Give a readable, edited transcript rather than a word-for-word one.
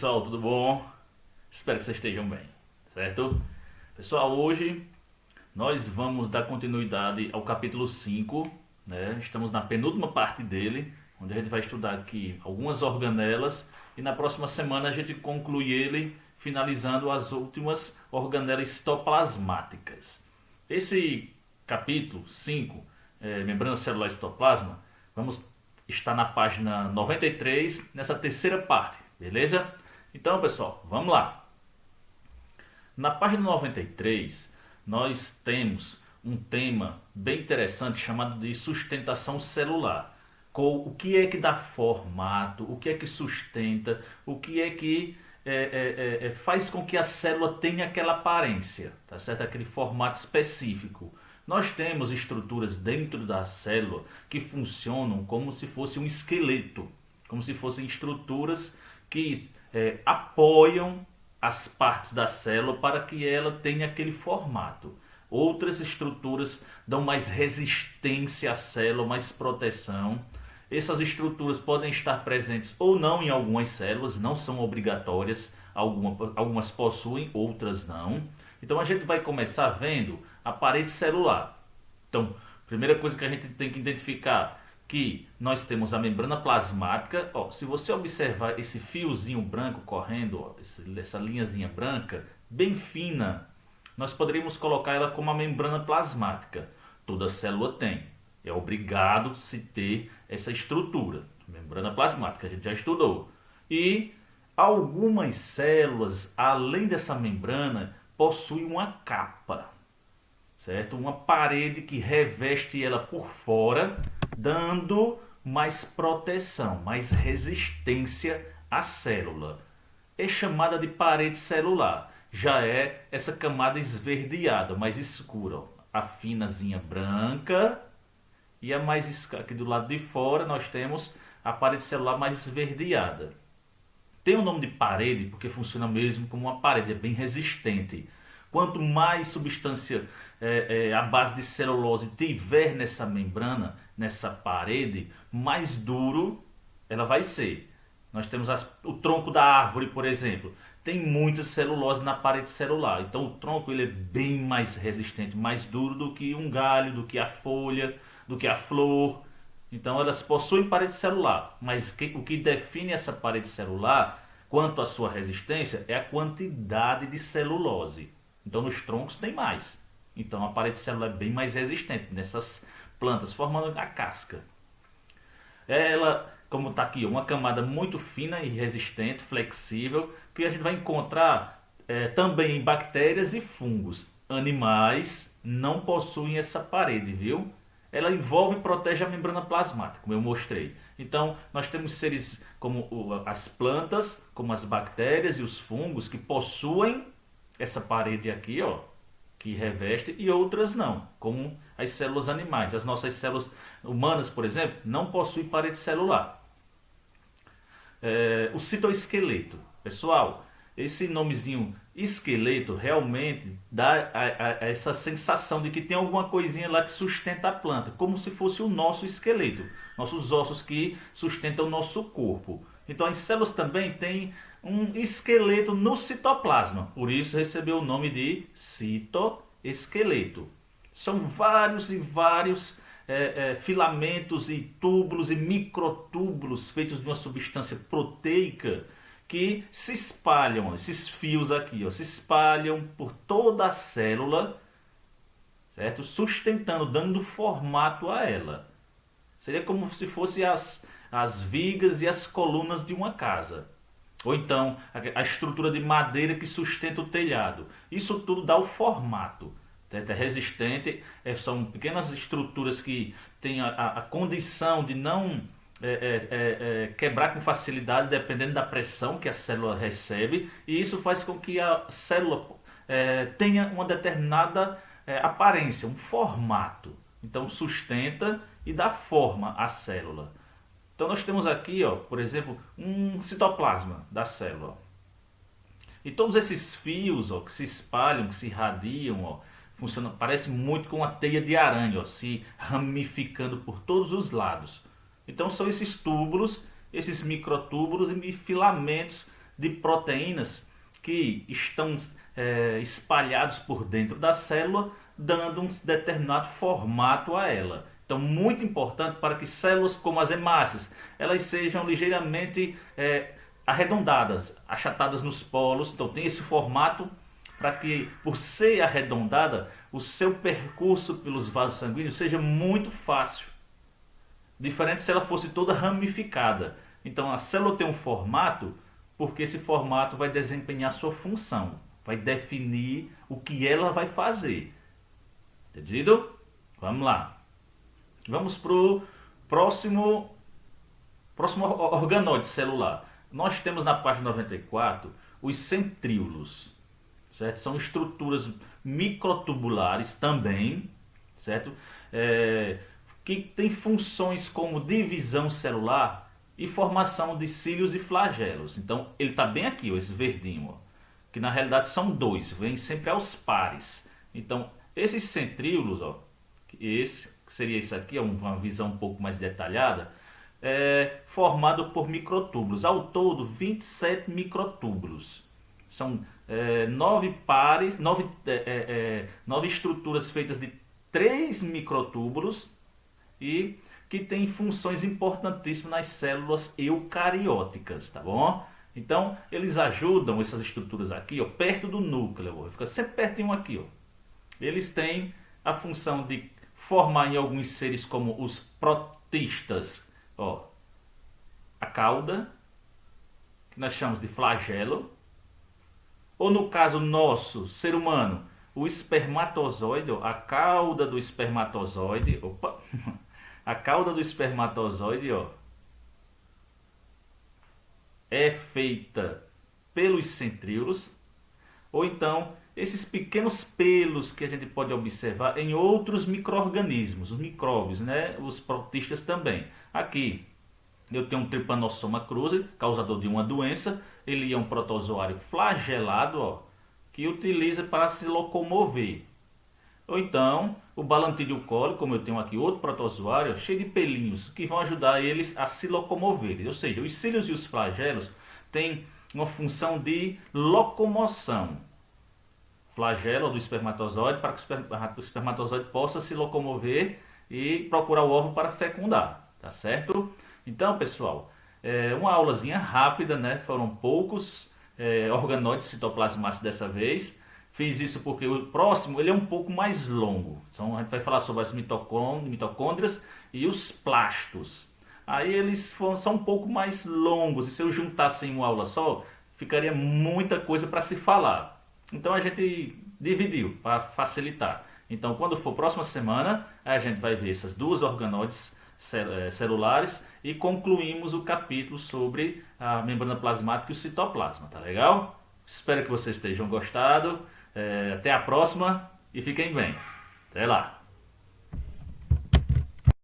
pessoal, tudo bom? Espero que vocês estejam bem, certo? Pessoal, hoje nós vamos dar continuidade ao capítulo 5, né? Estamos na penúltima parte dele, onde a gente vai estudar aqui algumas organelas e na próxima semana a gente conclui ele finalizando as últimas organelas citoplasmáticas. Esse capítulo 5, membrana celular e citoplasma, vamos estar na página 93, nessa terceira parte, beleza? Então, pessoal, vamos lá. Na página 93, nós temos um tema bem interessante chamado de sustentação celular. O que é que dá formato, o que é que sustenta, o que é que faz com que a célula tenha aquela aparência, tá certo? Aquele formato específico. Nós temos estruturas dentro da célula que funcionam como se fosse um esqueleto, como se fossem estruturas que apoiam as partes da célula para que ela tenha aquele formato. Outras estruturas dão mais resistência à célula, mais proteção. Essas estruturas podem estar presentes ou não em algumas células, não são obrigatórias, algumas possuem, outras não. Então a gente vai começar vendo a parede celular. Então, primeira coisa que a gente tem que identificar, que nós temos a membrana plasmática. Ó, se você observar esse fiozinho branco correndo, ó, essa linhazinha branca, bem fina, nós poderíamos colocar ela como a membrana plasmática. Toda célula tem. É obrigado se ter essa estrutura. Membrana plasmática, a gente já estudou. E algumas células, além dessa membrana, possuem uma capa, certo? Uma parede que reveste ela por fora, dando mais proteção, mais resistência à célula. É chamada de parede celular. Já é essa camada esverdeada, mais escura, ó. A finazinha branca e a mais aqui do lado de fora nós temos a parede celular mais esverdeada. Tem o nome de parede porque funciona mesmo como uma parede, é bem resistente. Quanto mais substância à base de celulose tiver nessa membrana, nessa parede, mais duro ela vai ser. Nós temos o tronco da árvore, por exemplo, tem muita celulose na parede celular. Então o tronco ele é bem mais resistente, mais duro do que um galho, do que a folha, do que a flor. Então elas possuem parede celular, mas o que define essa parede celular, quanto à sua resistência, é a quantidade de celulose. Então nos troncos tem mais. Então a parede celular é bem mais resistente nessas plantas, formando a casca. Ela, como está aqui, uma camada muito fina e resistente, flexível, que a gente vai encontrar também em bactérias e fungos. Animais não possuem essa parede, viu? Ela envolve e protege a membrana plasmática, como eu mostrei. Então, nós temos seres como as plantas, como as bactérias e os fungos, que possuem essa parede aqui, ó, que reveste, e outras não, como as células animais. As nossas células humanas, por exemplo, não possuem parede celular. O citoesqueleto. Pessoal, esse nomezinho esqueleto realmente dá essa sensação de que tem alguma coisinha lá que sustenta a planta, como se fosse o nosso esqueleto, nossos ossos que sustentam o nosso corpo. Então as células também têm um esqueleto no citoplasma, por isso recebeu o nome de citoesqueleto. São vários e vários filamentos e túbulos e microtúbulos feitos de uma substância proteica que se espalham, esses fios aqui, ó, se espalham por toda a célula, certo? Sustentando, dando formato a ela. Seria como se fossem as vigas e as colunas de uma casa. Ou então a estrutura de madeira que sustenta o telhado. Isso tudo dá o formato. É resistente, são pequenas estruturas que têm a condição de não quebrar com facilidade dependendo da pressão que a célula recebe, e isso faz com que a célula tenha uma determinada aparência, um formato. Então sustenta e dá forma à célula. Então nós temos aqui, ó, por exemplo, um citoplasma da célula. E todos esses fios, ó, que se espalham, que se irradiam, ó, parece muito com a teia de aranha, ó, se ramificando por todos os lados. Então são esses túbulos, esses microtúbulos e filamentos de proteínas que estão espalhados por dentro da célula, dando um determinado formato a ela. Então, muito importante para que células como as hemácias, elas sejam ligeiramente arredondadas, achatadas nos polos. Então, tem esse formato para que, por ser arredondada, o seu percurso pelos vasos sanguíneos seja muito fácil. Diferente se ela fosse toda ramificada. Então, a célula tem um formato porque esse formato vai desempenhar sua função, vai definir o que ela vai fazer. Entendido? Vamos lá. Vamos para o próximo organóide celular. Nós temos na página 94 os centríolos, certo? São estruturas microtubulares também, certo? Que tem funções como divisão celular e formação de cílios e flagelos. Então, ele está bem aqui, ó, esse verdinho, ó, que na realidade são dois, vem sempre aos pares. Então, esses centríolos, ó, esse que seria isso aqui, ó, uma visão um pouco mais detalhada, formado por microtúbulos. Ao todo, 27 microtúbulos. São 9 pares, 9 estruturas feitas de 3 microtúbulos e que tem funções importantíssimas nas células eucarióticas, tá bom? Então, eles ajudam, essas estruturas aqui, ó, perto do núcleo, ó, fica sempre pertinho aqui, ó. Eles têm a função de formar em alguns seres como os protistas, ó, a cauda, que nós chamamos de flagelo, ou no caso nosso, ser humano, o espermatozoide, ó, a cauda do espermatozoide, opa, a cauda do espermatozoide, ó, é feita pelos centríolos, ou então esses pequenos pelos que a gente pode observar em outros micro-organismos, os micróbios, né? Os protistas também. Aqui eu tenho um Trypanosoma cruzi, causador de uma doença. Ele é um protozoário flagelado, ó, que utiliza para se locomover. Ou então o Balantídeo coli, como eu tenho aqui outro protozoário, cheio de pelinhos que vão ajudar eles a se locomoverem. Ou seja, os cílios e os flagelos têm uma função de locomoção. Flagelo do espermatozoide para que o espermatozoide possa se locomover e procurar o ovo para fecundar, tá certo? Então, pessoal, uma aulazinha rápida, né? Foram poucos organóides citoplasmáticos dessa vez. Fiz isso porque o próximo ele é um pouco mais longo. Então, a gente vai falar sobre as mitocôndrias e os plastos. Aí eles são um pouco mais longos e se eu juntasse em uma aula só, ficaria muita coisa para se falar. Então a gente dividiu para facilitar. Então quando for próxima semana, a gente vai ver essas duas organóides celulares e concluímos o capítulo sobre a membrana plasmática e o citoplasma, tá legal? Espero que vocês tenham gostado. Até a próxima e fiquem bem. Até lá!